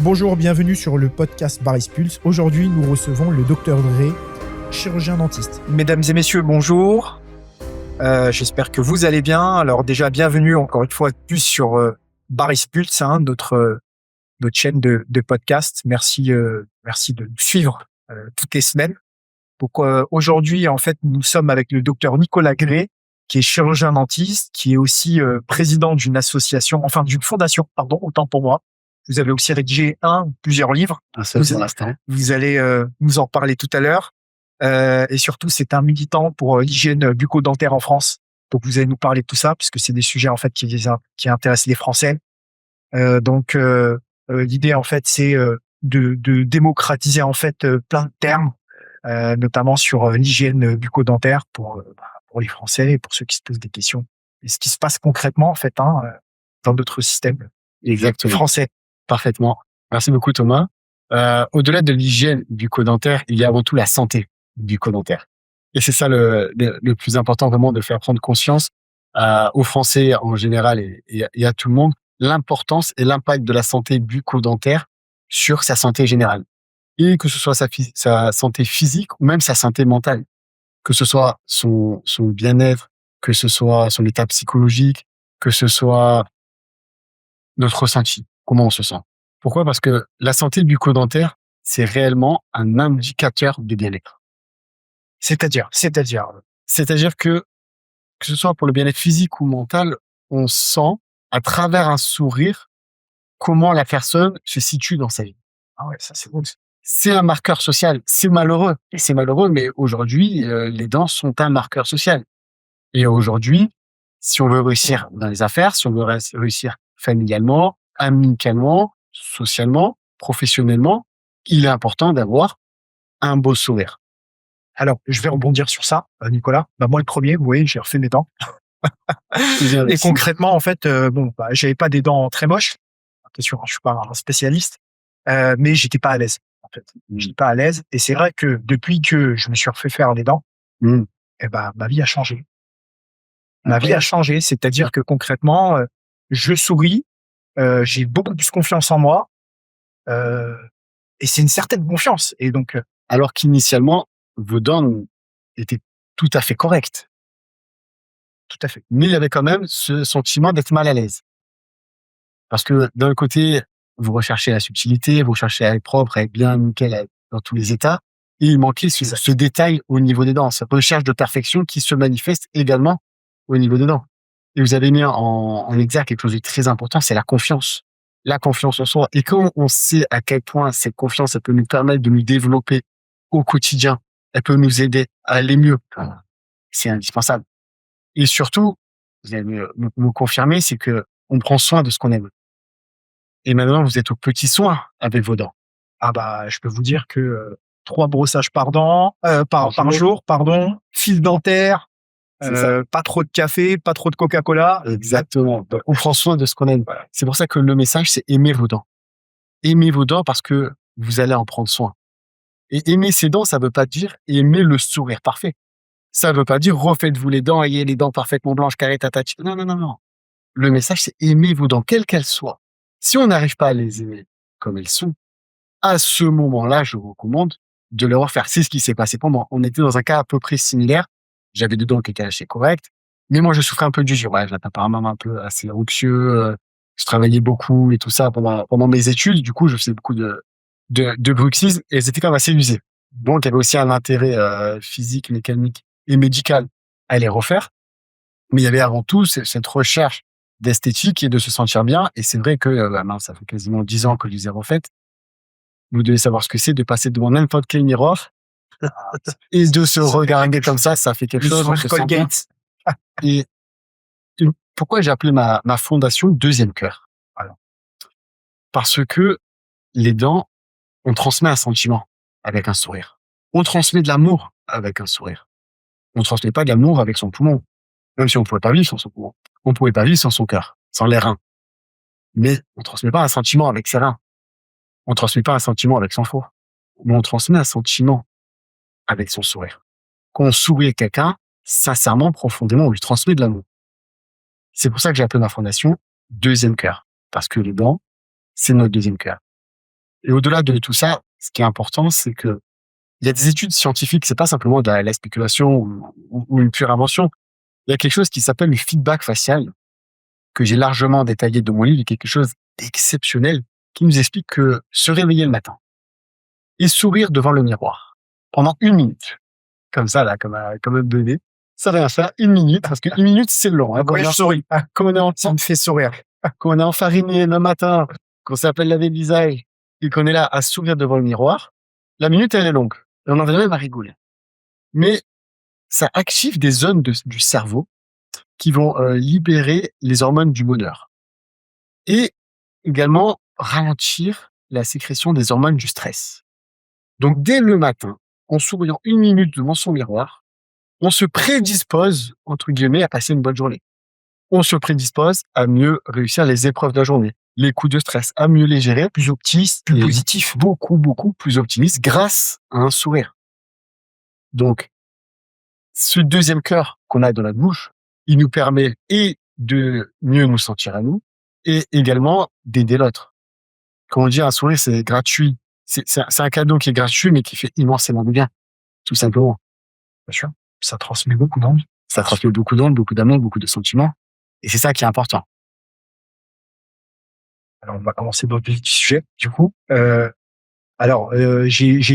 Bonjour, bienvenue sur le podcast Baris Pulse. Aujourd'hui, nous recevons le Dr Dre, chirurgien dentiste. Mesdames et messieurs, bonjour. J'espère que vous allez bien. Alors déjà, bienvenue encore une fois plus sur Baris Pulse, notre chaîne de podcast. Merci de nous suivre toutes les semaines. Donc aujourd'hui, en fait, nous sommes avec le docteur Nicolas Gray, qui est chirurgien dentiste, qui est aussi président d'une d'une fondation, pardon, autant pour moi. Vous avez aussi rédigé plusieurs livres. Vous allez nous en parler tout à l'heure. Et surtout, c'est un militant pour l'hygiène bucco-dentaire en France. Donc, vous allez nous parler de tout ça, puisque c'est des sujets en fait qui intéressent les Français. L'idée en fait, c'est de démocratiser en fait plein de termes, notamment sur l'hygiène bucco-dentaire pour les Français et pour ceux qui se posent des questions. Et ce qui se passe concrètement en fait dans notre système français. Parfaitement. Merci beaucoup, Thomas. Au-delà de l'hygiène bucco-dentaire, il y a avant tout la santé bucco-dentaire. Et c'est ça le plus important, vraiment, de faire prendre conscience aux Français en général et à tout le monde, l'importance et l'impact de la santé bucco-dentaire sur sa santé générale. Et que ce soit sa santé physique ou même sa santé mentale. Que ce soit son bien-être, que ce soit son état psychologique, que ce soit notre ressenti. Comment on se sent. Pourquoi? Parce que la santé bucco-dentaire, c'est réellement un indicateur de bien-être. C'est-à-dire que ce soit pour le bien-être physique ou mental, on sent à travers un sourire comment la personne se situe dans sa vie. Ah ouais, ça c'est bon. C'est un marqueur social. C'est malheureux, mais aujourd'hui, les dents sont un marqueur social. Et aujourd'hui, si on veut réussir dans les affaires, si on veut réussir familialement, amicalement, socialement, professionnellement, il est important d'avoir un beau sourire. Alors, je vais rebondir sur ça, Nicolas. Moi, le premier, vous voyez, j'ai refait mes dents. Et concrètement, en fait, j'avais pas des dents très moches. Attention, je suis pas un spécialiste, mais j'étais pas à l'aise. En fait, j'étais pas à l'aise. Et c'est vrai que depuis que je me suis refait faire les dents, ma vie a changé. Ma vie a changé, c'est-à-dire que concrètement, je souris. J'ai beaucoup plus confiance en moi, et c'est une certaine confiance. Et donc, alors qu'initialement, vos dents étaient tout à fait correctes. Tout à fait. Mais il y avait quand même ce sentiment d'être mal à l'aise. Parce que d'un côté, vous recherchez la subtilité, vous cherchez à être propre, à être bien nickel dans tous les états. Et il manquait ce détail au niveau des dents, cette recherche de perfection qui se manifeste également au niveau des dents. Et vous avez mis en exergue quelque chose de très important, c'est la confiance. La confiance en soi. Et quand on sait à quel point cette confiance, elle peut nous permettre de nous développer au quotidien, elle peut nous aider à aller mieux, c'est indispensable. Et surtout, vous allez me confirmer, c'est que on prend soin de ce qu'on aime. Et maintenant, vous êtes aux petits soins avec vos dents. Je peux vous dire que 3 brossages par jour, fil dentaire, pas trop de café, pas trop de Coca-Cola. Exactement. Donc, on prend soin de ce qu'on aime. Voilà. C'est pour ça que le message, c'est aimer vos dents. Aimez vos dents parce que vous allez en prendre soin. Et aimer ses dents, ça veut pas dire aimer le sourire parfait. Ça veut pas dire refaites-vous les dents, ayez les dents parfaitement blanches, carrées, tatati. Non. Le message, c'est aimer vos dents, quelles qu'elles soient. Si on n'arrive pas à les aimer comme elles sont, à ce moment-là, je vous recommande de le refaire. C'est ce qui s'est passé pour moi. On était dans un cas à peu près similaire. J'avais des dents qui étaient assez correctes, mais moi, je souffrais un peu d'usure. Ouais, j'étais apparemment un peu assez anxieux. Je travaillais beaucoup et tout ça pendant mes études. Du coup, je faisais beaucoup de bruxisme et elles étaient quand même assez usées. Donc, il y avait aussi un intérêt physique, mécanique et médical à les refaire. Mais il y avait avant tout cette recherche d'esthétique et de se sentir bien. Et c'est vrai que ça fait quasiment 10 ans que je les ai refaites. Vous devez savoir ce que c'est de passer devant n'importe quel miroir et de se regarder comme ça fait quelque chose. Et pourquoi j'ai appelé ma fondation Deuxième Cœur? Alors, parce que les dents, on transmet un sentiment avec un sourire. On transmet de l'amour avec un sourire. On ne transmet pas de l'amour avec son poumon. Même si on ne pouvait pas vivre sans son poumon. On ne pouvait pas vivre sans son cœur, sans les reins. Mais on ne transmet pas un sentiment avec ses reins. On ne transmet pas un sentiment avec son foie. Mais on transmet un sentiment avec son sourire. Quand on sourit à quelqu'un, sincèrement, profondément, on lui transmet de l'amour. C'est pour ça que j'ai appelé ma fondation Deuxième Cœur. Parce que les dents, c'est notre deuxième cœur. Et au-delà de tout ça, ce qui est important, c'est que il y a des études scientifiques, c'est pas simplement de la spéculation ou une pure invention. Il y a quelque chose qui s'appelle le feedback facial, que j'ai largement détaillé dans mon livre, et quelque chose d'exceptionnel qui nous explique que se réveiller le matin et sourire devant le miroir pendant 1 minute, comme ça, là, comme un bébé, ça va faire 1 minute, parce que 1 minute, c'est long. Hein, Oui, je souris. quand on est Ça me fait sourire. quand on est enfariné le matin, qu'on s'appelle laver le visage, et qu'on est là à sourire devant le miroir, la minute, elle est longue. Et on en vient même à rigoler. Mais ça active des zones du cerveau qui vont libérer les hormones du bonheur. Et également ralentir la sécrétion des hormones du stress. Donc, dès le matin, en souriant 1 minute devant son miroir, on se prédispose, entre guillemets, à passer une bonne journée. On se prédispose à mieux réussir les épreuves de la journée, les coups de stress, à mieux les gérer, Plus optimiste, plus et positif. beaucoup plus optimiste grâce à un sourire. Donc, ce deuxième cœur qu'on a dans la bouche, il nous permet et de mieux nous sentir à nous, et également d'aider l'autre. Comme on dit, un sourire, c'est gratuit. C'est un cadeau qui est gratuit, mais qui fait immensément de bien, tout simplement. Bien sûr. Ça transmet beaucoup d'envie. Ça transmet beaucoup d'ondes, beaucoup d'amour, beaucoup de sentiments. Et c'est ça qui est important. Alors, on va commencer dans le vif du sujet, du coup. J'ai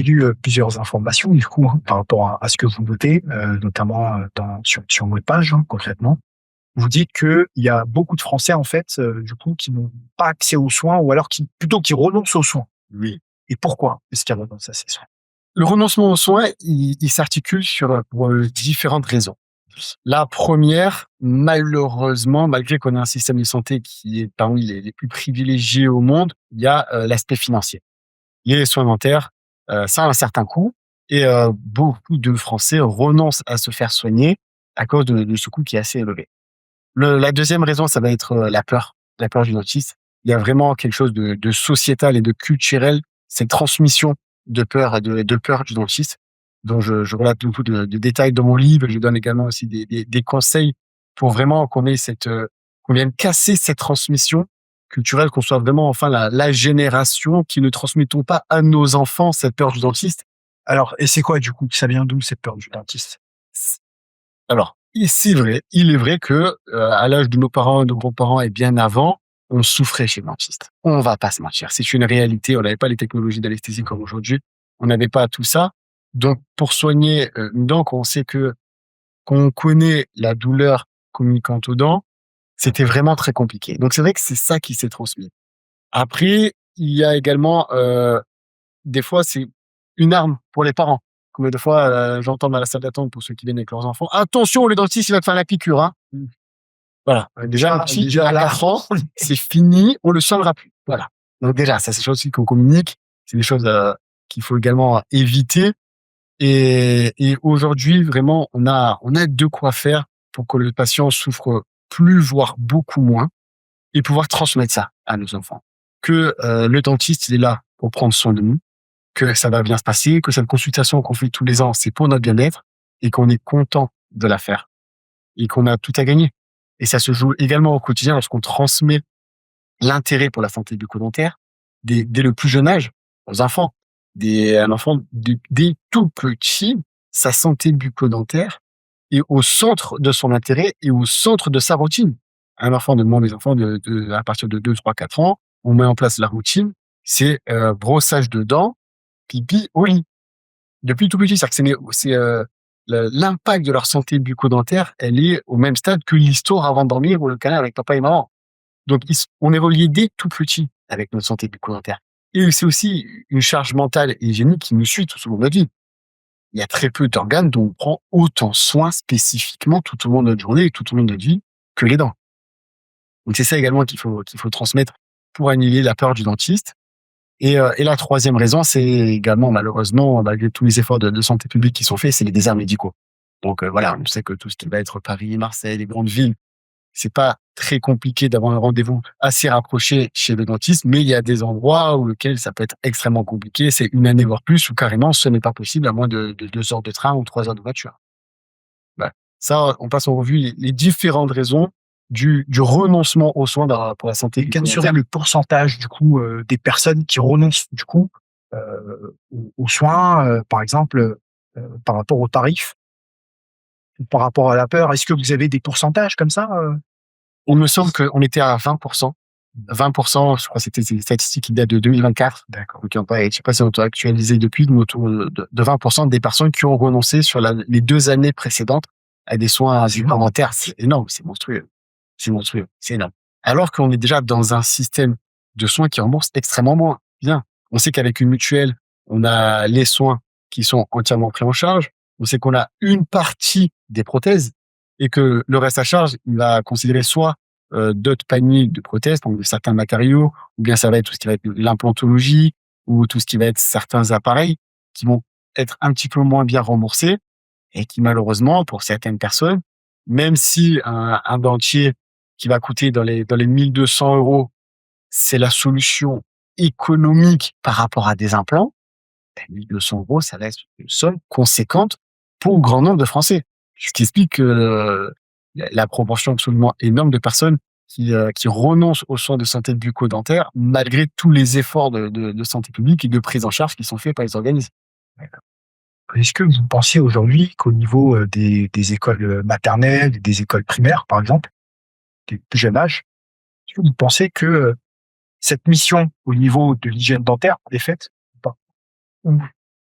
lu plusieurs informations, du coup, hein, par rapport à ce que vous notez, notamment sur votre page, hein, concrètement. Vous dites que il y a beaucoup de Français, en fait, du coup, qui n'ont pas accès aux soins, ou alors qui renoncent aux soins. Oui. Et pourquoi est-ce qu'ils renoncent à ces soins? Le renoncement aux soins, il s'articule pour différentes raisons. La première, malheureusement, malgré qu'on ait un système de santé qui est parmi les plus privilégiés au monde, il y a l'aspect financier. Les soins dentaires, ça a un certain coût, et beaucoup de Français renoncent à se faire soigner à cause de ce coût qui est assez élevé. La deuxième raison, ça va être la peur du dentiste. Il y a vraiment quelque chose de sociétal et de culturel, cette transmission de peur et de peur du dentiste, dont je relate beaucoup de détails dans mon livre. Je donne également aussi des conseils pour vraiment qu'on ait qu'on vienne casser cette transmission culturelle, qu'on soit vraiment enfin la génération qui ne transmettons pas à nos enfants cette peur du dentiste. Alors, et c'est quoi, du coup, ça vient d'où, cette peur du dentiste? Alors, c'est vrai, il est vrai que à l'âge de nos parents, de nos grands-parents et bien avant, on souffrait chez le dentiste. On va pas se mentir, c'est une réalité. On n'avait pas les technologies d'anesthésie comme aujourd'hui. On n'avait pas tout ça. Donc, pour soigner une dent, qu'on connaît la douleur communicante aux dents, c'était vraiment très compliqué. Donc, c'est vrai que c'est ça qui s'est transmis. Après, il y a également des fois, c'est une arme pour les parents. Combien de fois j'entends dans la salle d'attente pour ceux qui viennent avec leurs enfants, attention, le dentiste, il va te faire la piqûre, hein. Voilà. Déjà, un petit, à 4 ans, c'est fini, on le soignera plus. Voilà. Donc déjà, ça, c'est des choses aussi qu'on communique. C'est des choses qu'il faut également éviter. Et aujourd'hui, vraiment, on a de quoi faire pour que le patient souffre plus, voire beaucoup moins, et pouvoir transmettre ça à nos enfants. Que le dentiste, il est là pour prendre soin de nous, que ça va bien se passer, que cette consultation qu'on fait tous les ans, c'est pour notre bien-être, et qu'on est content de la faire, et qu'on a tout à gagner. Et ça se joue également au quotidien lorsqu'on transmet l'intérêt pour la santé bucco-dentaire dès le plus jeune âge aux enfants. Un enfant, dès tout petit, sa santé bucco-dentaire est au centre de son intérêt et au centre de sa routine. Un enfant, les enfants à partir de 2, 3, 4 ans, on met en place la routine, c'est brossage de dents, pipi au lit. Depuis tout petit, c'est-à-dire que c'est l'impact de leur santé bucco-dentaire, elle est au même stade que l'histoire avant de dormir ou le canal avec papa et maman. Donc, on est relié dès tout petit avec notre santé bucco-dentaire. Et c'est aussi une charge mentale et hygiénique qui nous suit tout au long de notre vie. Il y a très peu d'organes dont on prend autant soin spécifiquement tout au long de notre journée et tout au long de notre vie que les dents. Donc, c'est ça également qu'il faut transmettre pour annihiler la peur du dentiste. Et la troisième raison, c'est également, malheureusement, malgré tous les efforts de santé publique qui sont faits, c'est les déserts médicaux. Donc voilà, on sait que tout ce qui va être Paris, Marseille, les grandes villes, c'est pas très compliqué d'avoir un rendez-vous assez rapproché chez le dentiste, mais il y a des endroits où lequel ça peut être extrêmement compliqué, c'est 1 année voire plus, ou carrément ce n'est pas possible à moins de 2 heures de train ou 3 heures de voiture. Bah, ça, on passe en revue les différentes raisons du renoncement aux soins pour la santé. Quel serait le pourcentage du coup des personnes qui renoncent du coup aux soins, par exemple, par rapport aux tarifs, ou par rapport à la peur? Est-ce que vous avez des pourcentages comme ça? Il me semble qu'on était à 20%. 20%, je crois que c'était des statistiques qui datent de 2024. D'accord. Donc, je sais pas si on t'a actualisé depuis, mais autour de 20% des personnes qui ont renoncé sur les 2 années précédentes à des soins supplémentaires. C'est énorme, c'est monstrueux. C'est monstrueux, c'est énorme. Alors qu'on est déjà dans un système de soins qui rembourse extrêmement moins bien. On sait qu'avec une mutuelle, on a les soins qui sont entièrement pris en charge. On sait qu'on a une partie des prothèses et que le reste à charge, il va considérer soit d'autres paniers de prothèses, donc de certains matériaux, ou bien ça va être tout ce qui va être l'implantologie, ou tout ce qui va être certains appareils qui vont être un petit peu moins bien remboursés et qui malheureusement, pour certaines personnes, même si un dentier qui va coûter dans les 1200 €, c'est la solution économique par rapport à des implants, 1200 €, ça reste une somme conséquente pour un grand nombre de Français. Ce qui explique que la proportion absolument énorme de personnes qui renoncent aux soins de santé bucco-dentaire malgré tous les efforts de santé publique et de prise en charge qui sont faits par les organismes. Est-ce que vous pensez aujourd'hui qu'au niveau des écoles maternelles, des écoles primaires, par exemple, des plus jeunes âges, est-ce que vous pensez que cette mission au niveau de l'hygiène dentaire est faite ou pas? Ou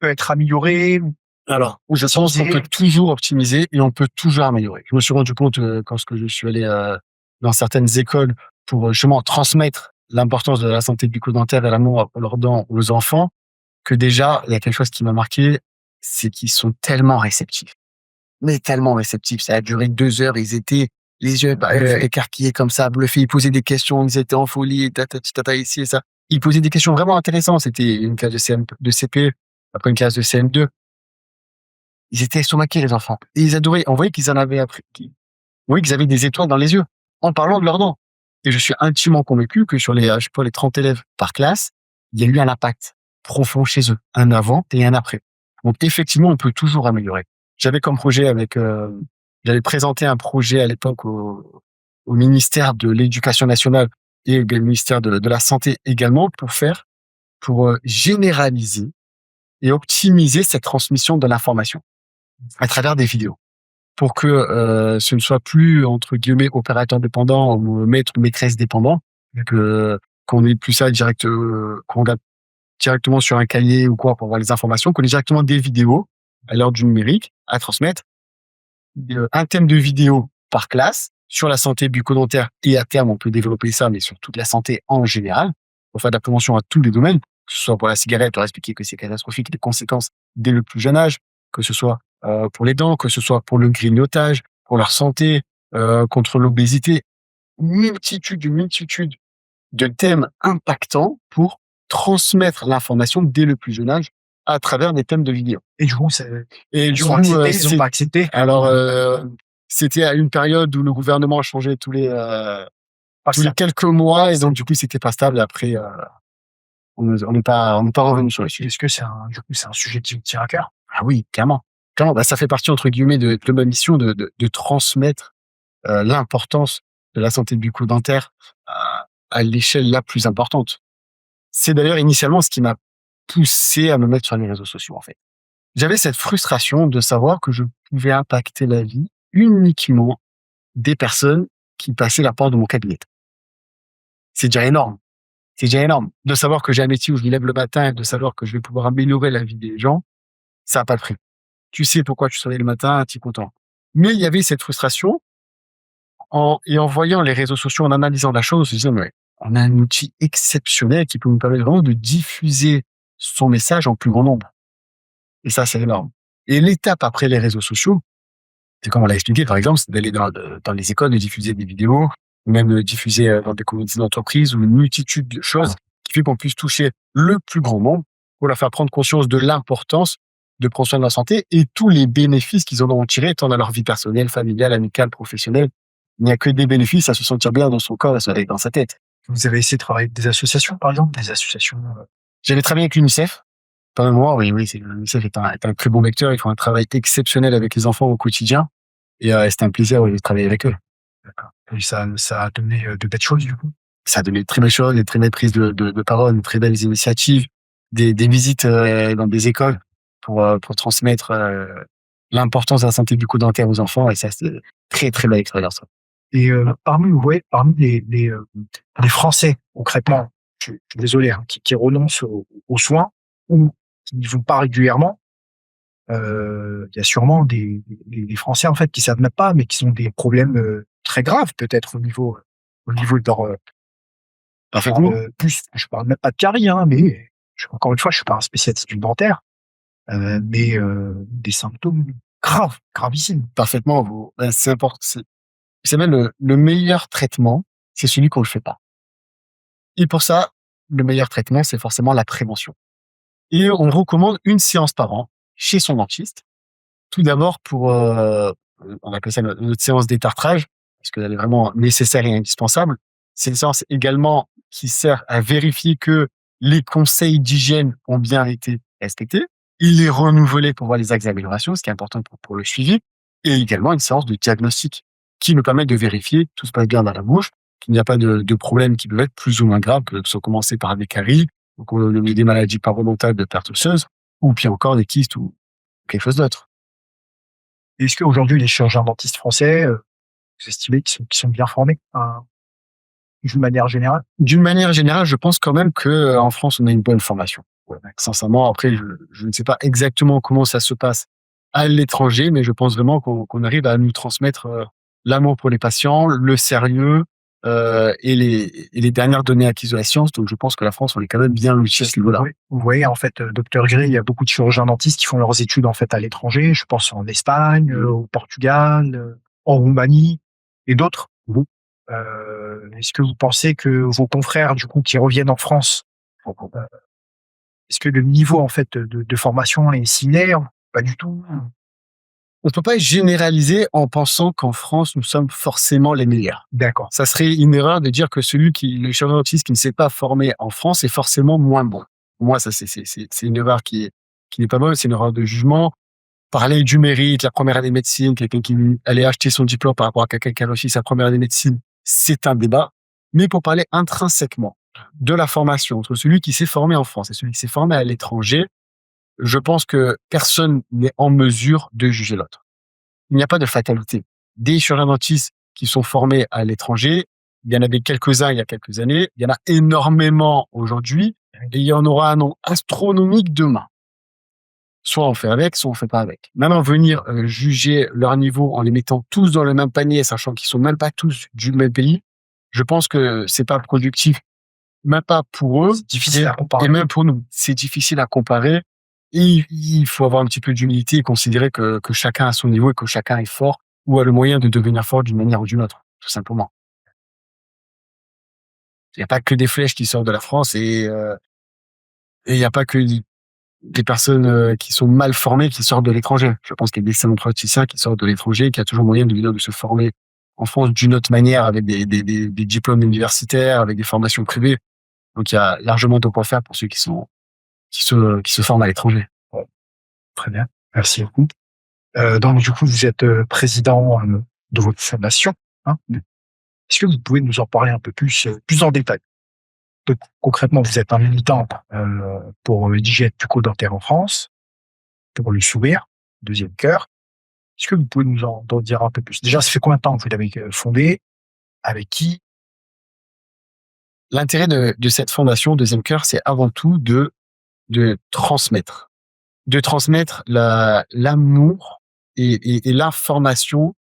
peut être améliorée? Alors, je pense qu'on peut toujours optimiser et on peut toujours améliorer. Je me suis rendu compte quand je suis allé dans certaines écoles pour justement transmettre l'importance de la santé bucco-dentaire et l'amour pour leurs dents aux enfants, que déjà, il y a quelque chose qui m'a marqué, c'est qu'ils sont tellement réceptifs. Mais tellement réceptifs. Ça a duré 2 heures, ils étaient les yeux écarquillés comme ça, bluffés, ils posaient des questions, ils étaient en folie, tata ici et ça. Ils posaient des questions vraiment intéressantes. C'était une classe de CP, après une classe de CM2. Ils étaient estomaqués, les enfants. Et ils adoraient. On voyait qu'ils en avaient appris. On voyait qu'ils avaient des étoiles dans les yeux en parlant de leurs dents. Et je suis intimement convaincu que sur les 30 élèves par classe, il y a eu un impact profond chez eux. Un avant et un après. Donc, effectivement, on peut toujours améliorer. J'avais comme projet j'avais présenté un projet à l'époque au ministère de l'Éducation nationale et au ministère de la Santé également pour généraliser et optimiser cette transmission de l'information à travers des vidéos pour que ce ne soit plus entre guillemets opérateur dépendant ou maître ou maîtresse dépendant, qu'on ait plus ça qu'on regarde directement sur un cahier ou quoi pour voir les informations, qu'on ait directement des vidéos à l'heure du numérique à transmettre, un thème de vidéo par classe sur la santé bucco-dentaire et à terme on peut développer ça, mais sur toute la santé en général, pour faire de la prévention à tous les domaines, que ce soit pour la cigarette, on va expliquer que c'est catastrophique, les conséquences dès le plus jeune âge, que ce soit pour les dents, que ce soit pour le grignotage, pour leur santé, contre l'obésité, multitude de thèmes impactants pour transmettre l'information dès le plus jeune âge à travers des thèmes de vidéo. Et du coup, ils ont pas accepté. Alors, c'était à une période où le gouvernement changeait tous les quelques mois et donc du coup c'était pas stable. Après, on n'est pas revenu sur le sujet. Est-ce que c'est un sujet qui tient à cœur? Ah oui, clairement. Bah, ça fait partie entre guillemets de ma mission de transmettre l'importance de la santé bucco-dentaire à l'échelle la plus importante. C'est d'ailleurs initialement ce qui m'a poussé à me mettre sur les réseaux sociaux en fait. J'avais cette frustration de savoir que je pouvais impacter la vie uniquement des personnes qui passaient la porte de mon cabinet. C'est déjà énorme. C'est déjà énorme. De savoir que j'ai un métier où je me lève le matin et de savoir que je vais pouvoir améliorer la vie des gens, ça n'a pas de prix. Tu sais pourquoi tu te réveilles le matin, tu es content. Mais il y avait cette frustration en voyant les réseaux sociaux, en analysant la chose, je me disais, mais on a un outil exceptionnel qui peut nous permettre vraiment de diffuser son message en plus grand nombre. Et ça, c'est énorme. Et l'étape après les réseaux sociaux, c'est comme on l'a expliqué, par exemple, c'est d'aller dans les écoles, de diffuser des vidéos, ou même de diffuser dans des communautés d'entreprise ou une multitude de choses qui fait qu'on puisse toucher le plus grand nombre pour leur faire prendre conscience de l'importance de prendre soin de leur santé et tous les bénéfices qu'ils en auront tirés, tant dans leur vie personnelle, familiale, amicale, professionnelle. Il n'y a que des bénéfices à se sentir bien dans son corps et dans sa tête. Vous avez essayé de travailler avec des associations, par exemple, des associations J'avais travaillé avec l'UNICEF. Pendant un mois, oui, l'UNICEF est un très bon vecteur. Ils font un travail exceptionnel avec les enfants au quotidien. Et c'était un plaisir de travailler avec eux. D'accord. Et ça a donné de belles choses, du coup? Ça a donné de très belles choses, des très belles prises de parole, de très belles initiatives, des visites dans des écoles pour transmettre l'importance de la santé bucco-dentaire aux enfants. Et ça, c'est très, très belle expérience. Et parmi les Français, concrètement, je suis désolé, hein, qui renoncent aux soins ou qui n'y vont pas régulièrement, il y a sûrement des Français, en fait, qui savent même pas, mais qui ont des problèmes, très graves peut-être au niveau de leur, Parfaitement. plus je parle même pas de carie, hein, mais encore une fois, je suis pas un spécialiste du dentaire, mais des symptômes graves, gravissimes. Parfaitement. C'est important. C'est même le meilleur traitement, c'est celui qu'on ne le fait pas. Et pour ça, le meilleur traitement, c'est forcément la prévention. Et on recommande une séance par an chez son dentiste. Tout d'abord pour, on appelle ça notre séance détartrage, parce qu'elle est vraiment nécessaire et indispensable. C'est une séance également qui sert à vérifier que les conseils d'hygiène ont bien été respectés. Il est renouvelé pour voir les axes d'amélioration, ce qui est important pour le suivi. Et également une séance de diagnostic qui nous permet de vérifier que tout se passe bien dans la bouche, qu'il n'y a pas de problèmes qui peuvent être plus ou moins graves, que ce soit commencer par des caries, ou des maladies parodontales de perte osseuse, ou bien encore des kystes ou quelque chose d'autre. Est-ce qu'aujourd'hui les chirurgiens dentistes français, vous estimez qu'ils sont bien formés, hein, d'une manière générale? D'une manière générale, je pense quand même que en France, on a une bonne formation. Ouais, sincèrement, après, je ne sais pas exactement comment ça se passe à l'étranger, mais je pense vraiment qu'on arrive à nous transmettre l'amour pour les patients, le sérieux et les dernières données acquises de la science. Donc, je pense que la France, on est quand même bien lotis à ce niveau-là. Oui, vous voyez, en fait, docteur Gray, il y a beaucoup de chirurgiens dentistes qui font leurs études, en fait, à l'étranger. Je pense en Espagne, au Portugal, en Roumanie et d'autres. Mhm. Est-ce que vous pensez que vos confrères, du coup, qui reviennent en France, heu, est-ce que le niveau, en fait, de formation est similaire? Pas du tout? On ne peut pas généraliser en pensant qu'en France, nous sommes forcément les meilleurs. D'accord. Ça serait une erreur de dire que le chirurgien dentiste qui ne s'est pas formé en France est forcément moins bon. Pour moi, ça, c'est une erreur qui n'est pas bonne, c'est une erreur de jugement. Parler du mérite, la première année de médecine, quelqu'un qui allait acheter son diplôme par rapport à quelqu'un qui a réussi sa première année de médecine, c'est un débat. Mais pour parler intrinsèquement de la formation entre celui qui s'est formé en France et celui qui s'est formé à l'étranger, je pense que personne n'est en mesure de juger l'autre. Il n'y a pas de fatalité. Des chirurgiens dentistes qui sont formés à l'étranger, il y en avait quelques-uns il y a quelques années, il y en a énormément aujourd'hui, et il y en aura un nombre astronomique demain. Soit on fait avec, soit on fait pas avec. Maintenant, venir juger leur niveau en les mettant tous dans le même panier, sachant qu'ils sont même pas tous du même pays, je pense que c'est pas productif, même pas pour eux, C'est difficile à comparer. et même pour nous. C'est difficile à comparer. Et il faut avoir un petit peu d'humilité et considérer que chacun a son niveau et que chacun est fort ou a le moyen de devenir fort d'une manière ou d'une autre, tout simplement. Il n'y a pas que des flèches qui sortent de la France et il n'y a pas que des personnes qui sont mal formées qui sortent de l'étranger. Je pense qu'il y a des excellents praticiens qui sortent de l'étranger, qui a toujours moyen de se former en France d'une autre manière avec des diplômes universitaires, avec des formations privées. Donc il y a largement de quoi faire pour ceux qui se forment à l'étranger. Bon, très bien, merci beaucoup. Donc du coup, vous êtes, président, de votre fondation, hein? Est-ce que vous pouvez nous en parler un peu plus en détail? Donc concrètement, vous êtes un militant, pour, l'hygiène bucco-dentaire en France, pour le sourire, deuxième cœur. Est-ce que vous pouvez nous en dire un peu plus? Déjà, ça fait combien de temps que vous l'avez, fondé? Avec qui? L'intérêt de cette fondation Deuxième Cœur, c'est avant tout de transmettre. De transmettre l'amour et l'information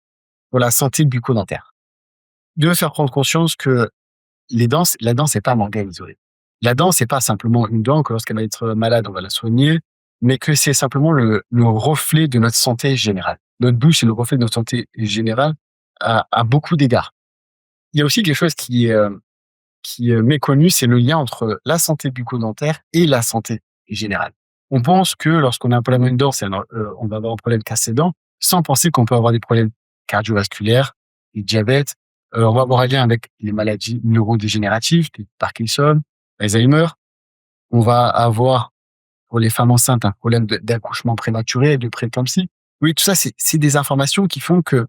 pour la santé bucco-dentaire. De faire prendre conscience que la dent, c'est pas un organe isolé. La dent, c'est pas simplement une dent que lorsqu'elle va être malade, on va la soigner, mais que c'est simplement le reflet de notre santé générale. Notre bouche est le reflet de notre santé générale à beaucoup d'égards. Il y a aussi quelque chose qui est méconnu, c'est le lien entre la santé bucco-dentaire et la santé générale. On pense que lorsqu'on a un problème d'une dent, on va avoir un problème cassé dents, sans penser qu'on peut avoir des problèmes cardiovasculaires, du diabète. On va avoir un lien avec les maladies neurodégénératives, les Parkinson, Alzheimer. On va avoir, pour les femmes enceintes, un problème d'accouchement prématuré, de prééclampsie. Oui, tout ça, c'est des informations qui font que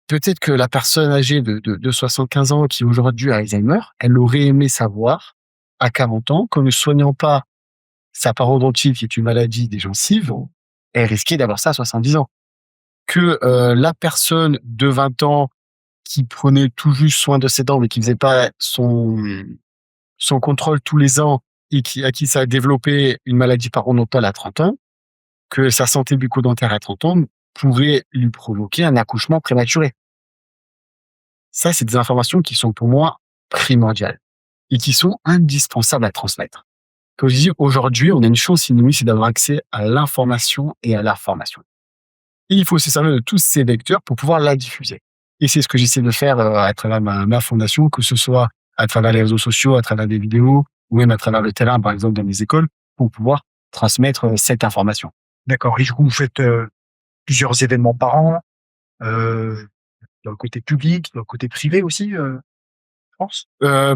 peut-être que la personne âgée de 75 ans qui aujourd'hui a Alzheimer, elle aurait aimé savoir à 40 ans qu'en ne soignant pas sa parodontite, qui est une maladie des gencives, elle risquait d'avoir ça à 70 ans. Que la personne de 20 ans qui prenait tout juste soin de ses dents, mais qui faisait pas son contrôle tous les ans et à qui ça a développé une maladie parodontale à 30 ans, que sa santé bucco-dentaire à 30 ans pourrait lui provoquer un accouchement prématuré. Ça, c'est des informations qui sont pour moi primordiales et qui sont indispensables à transmettre. Comme je dis, aujourd'hui, on a une chance inouïe, c'est d'avoir accès à l'information et à la formation. Et il faut se servir de tous ces vecteurs pour pouvoir la diffuser. Et c'est ce que j'essaie de faire à travers ma fondation, que ce soit à travers les réseaux sociaux, à travers des vidéos, ou même à travers le terrain, par exemple, dans les écoles, pour pouvoir transmettre cette information. D'accord. Et du coup, vous faites plusieurs événements par an, dans le côté public, dans le côté privé aussi, je pense.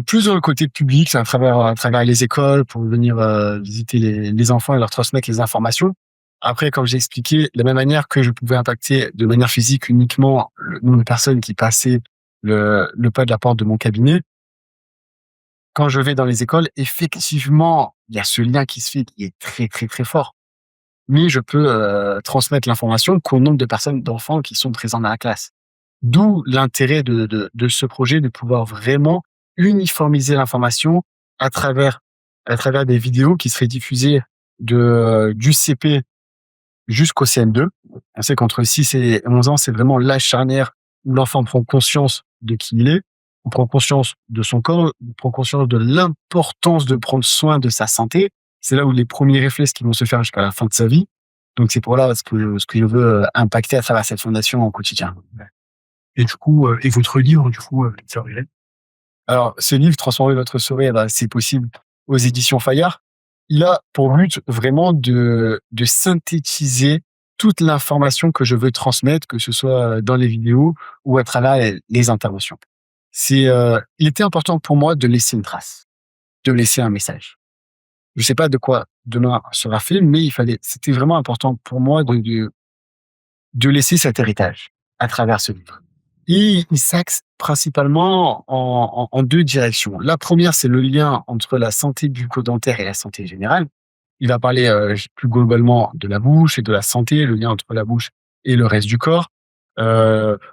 Plus dans le côté public, c'est à travers les écoles, pour venir visiter les enfants et leur transmettre les informations. Après, comme j'ai expliqué, de la même manière que je pouvais impacter de manière physique uniquement le nombre de personnes qui passaient le pas de la porte de mon cabinet, quand je vais dans les écoles, effectivement, il y a ce lien qui se fait, qui est très, très, très fort. Mais je peux transmettre l'information qu'au nombre de personnes, d'enfants qui sont présents dans la classe. D'où l'intérêt de ce projet, de pouvoir vraiment uniformiser l'information à travers des vidéos qui seraient diffusées du CP jusqu'au CM2. On sait qu'entre 6 et 11 ans, c'est vraiment l'âge charnière où l'enfant prend conscience de qui il est, on prend conscience de son corps, on prend conscience de l'importance de prendre soin de sa santé. C'est là où les premiers réflexes qui vont se faire jusqu'à la fin de sa vie. Donc c'est pour là ce que je veux impacter à travers cette fondation au quotidien. Et du coup, et votre livre, du coup, Victor Huret? Alors, ce livre, Transformer votre sourire, c'est possible aux éditions Fayard. Il a pour but vraiment de synthétiser toute l'information que je veux transmettre, que ce soit dans les vidéos ou à travers les interventions. Il était important pour moi de laisser une trace, de laisser un message. Je sais pas de quoi demain sera fait, mais c'était vraiment important pour moi de laisser cet héritage à travers ce livre. Et il s'axe principalement en deux directions. La première, c'est le lien entre la santé bucco-dentaire et la santé générale. Il va parler plus globalement de la bouche et de la santé, le lien entre la bouche et le reste du corps.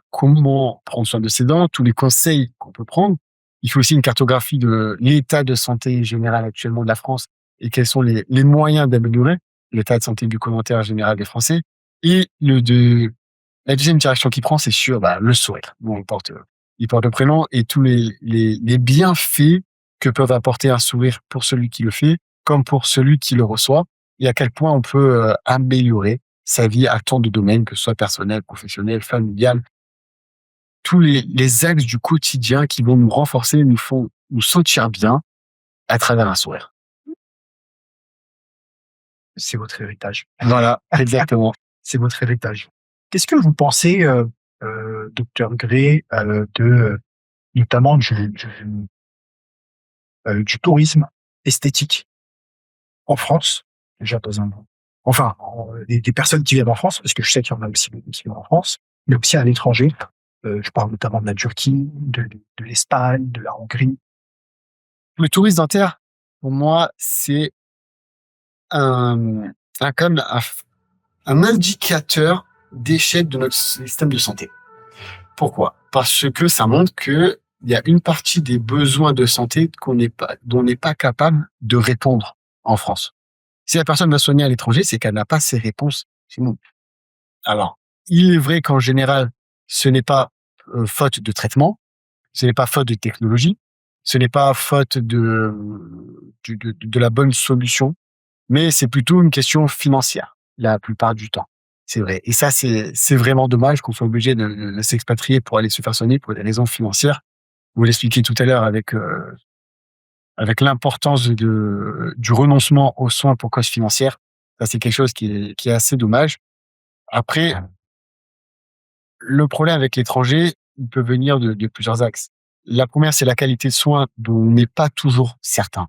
Comment prendre soin de ses dents, tous les conseils qu'on peut prendre. Il fait aussi une cartographie de l'état de santé générale actuellement de la France et quels sont les moyens d'améliorer l'état de santé bucco-dentaire général des Français. Et la deuxième direction qu'il prend, c'est sur le sourire. Bon, il porte le prénom et tous les bienfaits que peuvent apporter un sourire pour celui qui le fait, comme pour celui qui le reçoit, et à quel point on peut améliorer sa vie à tant de domaines, que ce soit personnel, professionnel, familial. Tous les axes du quotidien qui vont nous renforcer, nous font nous sentir bien à travers un sourire. C'est votre héritage. Voilà, exactement. C'est votre héritage. Qu'est-ce que vous pensez, docteur Gray, notamment du tourisme esthétique en France, déjà des personnes qui viennent en France, parce que je sais qu'il y en a aussi qui viennent en France, mais aussi à l'étranger. Je parle notamment de la Turquie, de l'Espagne, de la Hongrie. Le tourisme dentaire, pour moi, c'est un indicateur d'échec de notre système de santé. Pourquoi? Parce que ça montre que il y a une partie des besoins de santé dont on n'est pas capable de répondre en France. Si la personne va soigner à l'étranger, c'est qu'elle n'a pas ces réponses chez nous. Alors, il est vrai qu'en général, ce n'est pas faute de traitement, ce n'est pas faute de technologie, ce n'est pas faute de la bonne solution, mais c'est plutôt une question financière, la plupart du temps. C'est vrai. Et ça, c'est vraiment dommage qu'on soit obligé de s'expatrier pour aller se faire soigner pour des raisons financières. Vous l'expliquiez tout à l'heure avec l'importance du renoncement aux soins pour cause financière. Ça, c'est quelque chose qui est assez dommage. Après, le problème avec l'étranger, il peut venir de plusieurs axes. La première, c'est la qualité de soins dont on n'est pas toujours certain.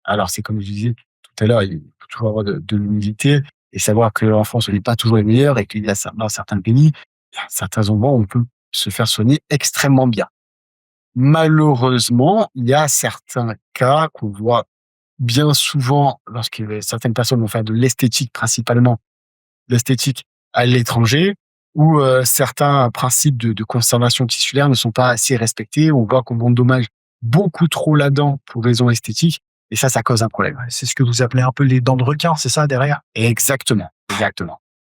Alors, c'est comme je disais tout à l'heure, il faut toujours avoir de l'humilité et savoir qu'en France, on n'est pas toujours les meilleurs et qu'il y a dans certains pays, il y a certains endroits où on peut se faire soigner extrêmement bien. Malheureusement, il y a certains cas qu'on voit bien souvent lorsque certaines personnes vont faire de l'esthétique, principalement l'esthétique à l'étranger, où certains principes de conservation tissulaire ne sont pas assez respectés. On voit qu'on endommage beaucoup trop la dent pour raison esthétique, et ça cause un problème. C'est ce que vous appelez un peu les dents de requin, c'est ça derrière? Exactement.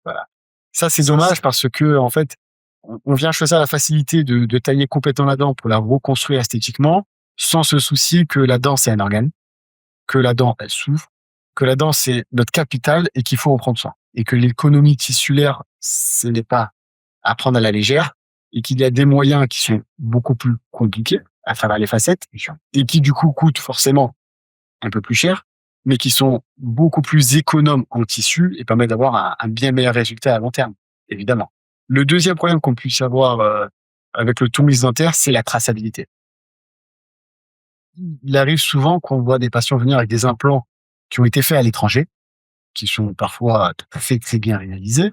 Voilà. Ça, c'est dommage parce que, en fait, on vient choisir la facilité de tailler complètement la dent pour la reconstruire esthétiquement, sans se soucier que la dent, c'est un organe, que la dent, elle souffre, que la dent, c'est notre capital et qu'il faut en prendre soin. Et que l'économie tissulaire, ce n'est pas à prendre à la légère, et qu'il y a des moyens qui sont beaucoup plus compliqués à travers les facettes, et qui, du coup, coûtent forcément un peu plus cher, mais qui sont beaucoup plus économes en tissu et permettent d'avoir un bien meilleur résultat à long terme, évidemment. Le deuxième problème qu'on puisse avoir avec le tourisme dentaire, c'est la traçabilité. Il arrive souvent qu'on voit des patients venir avec des implants qui ont été faits à l'étranger, qui sont parfois tout à fait très bien réalisés,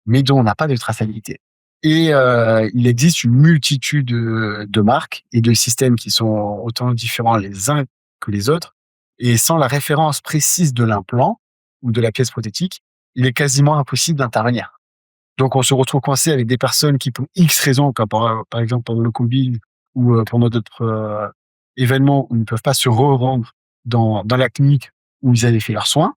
mais dont on n'a pas de traçabilité. Et il existe une multitude de marques et de systèmes qui sont autant différents les uns que les autres, et sans la référence précise de l'implant ou de la pièce prothétique, il est quasiment impossible d'intervenir. Donc, on se retrouve coincé avec des personnes qui, pour X raisons, comme par exemple pendant le Covid ou pendant d'autres événements, où ils ne peuvent pas se rendre dans la clinique où ils avaient fait leurs soins,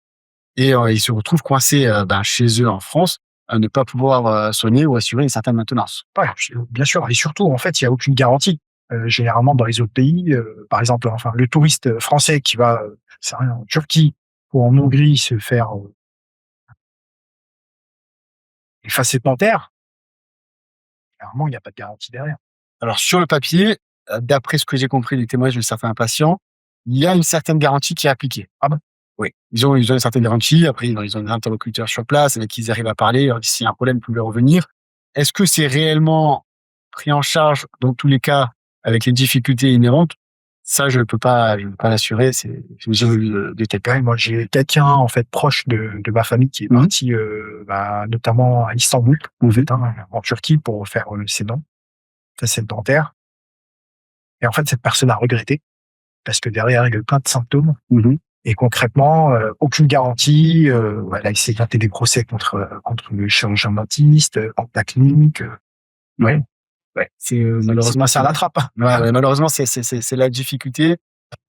et ils se retrouvent coincés chez eux en France à ne pas pouvoir soigner ou assurer une certaine maintenance. Ouais, bien sûr. Et surtout, en fait, il n'y a aucune garantie. Généralement, dans les autres pays, par exemple, enfin, le touriste français qui va, en Turquie ou en Hongrie se faire une facette dentaire, généralement, il n'y a pas de garantie derrière. Alors, sur le papier, d'après ce que j'ai compris des témoignages de certains patients, il y a une certaine garantie qui est appliquée. Ah bon? Oui. Ils ont une certaine garantie. Après, ils ont des interlocuteurs sur place avec qui ils arrivent à parler. Alors, s'il y a un problème, ils peuvent revenir. Est-ce que c'est réellement pris en charge dans tous les cas avec les difficultés inhérentes? Ça, je ne peux pas l'assurer. J'ai eu des têtes. Moi, j'ai quelqu'un, en fait, proche de ma famille qui est parti, notamment à Istanbul, en Turquie, pour faire ses dents, facettes dentaires. Et en fait, cette personne a regretté parce que derrière, il y a eu plein de symptômes. Et concrètement, aucune garantie. Elle s'est gratté des procès contre le chirurgien dentiste, contre la clinique. Ouais. C'est malheureusement ça l'attrape. Ouais, malheureusement, c'est la difficulté.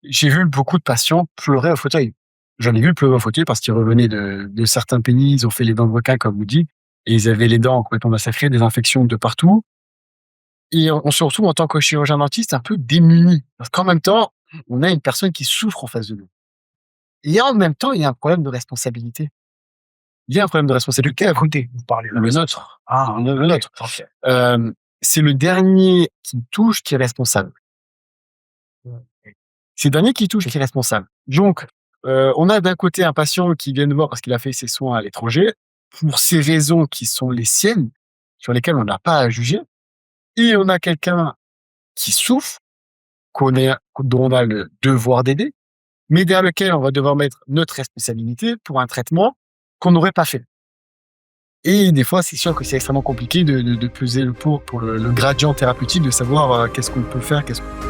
J'ai vu beaucoup de patients pleurer au fauteuil. J'en ai vu pleurer au fauteuil parce qu'ils revenaient de certains pays. Ils ont fait les dents de requin, comme vous dites, et ils avaient les dents complètement massacrées, des infections de partout. Et on se retrouve en tant que chirurgien dentiste un peu démuni parce qu'en même temps, on a une personne qui souffre en face de nous. Et en même temps, il y a un problème de responsabilité. Il y a un problème de responsabilité. À côté, vous parlez là. Le nôtre. Le nôtre. Okay. C'est le dernier qui touche qui est responsable. C'est le dernier qui touche qui est responsable. Donc, on a d'un côté un patient qui vient nous voir parce qu'il a fait ses soins à l'étranger, pour ces raisons qui sont les siennes, sur lesquelles on n'a pas à juger. Et on a quelqu'un qui souffre, dont on a le devoir d'aider, mais derrière lequel on va devoir mettre notre responsabilité pour un traitement qu'on n'aurait pas fait. Et des fois, c'est sûr que c'est extrêmement compliqué de peser le pour le gradient thérapeutique, de savoir qu'est-ce qu'on peut faire, qu'est-ce qu'on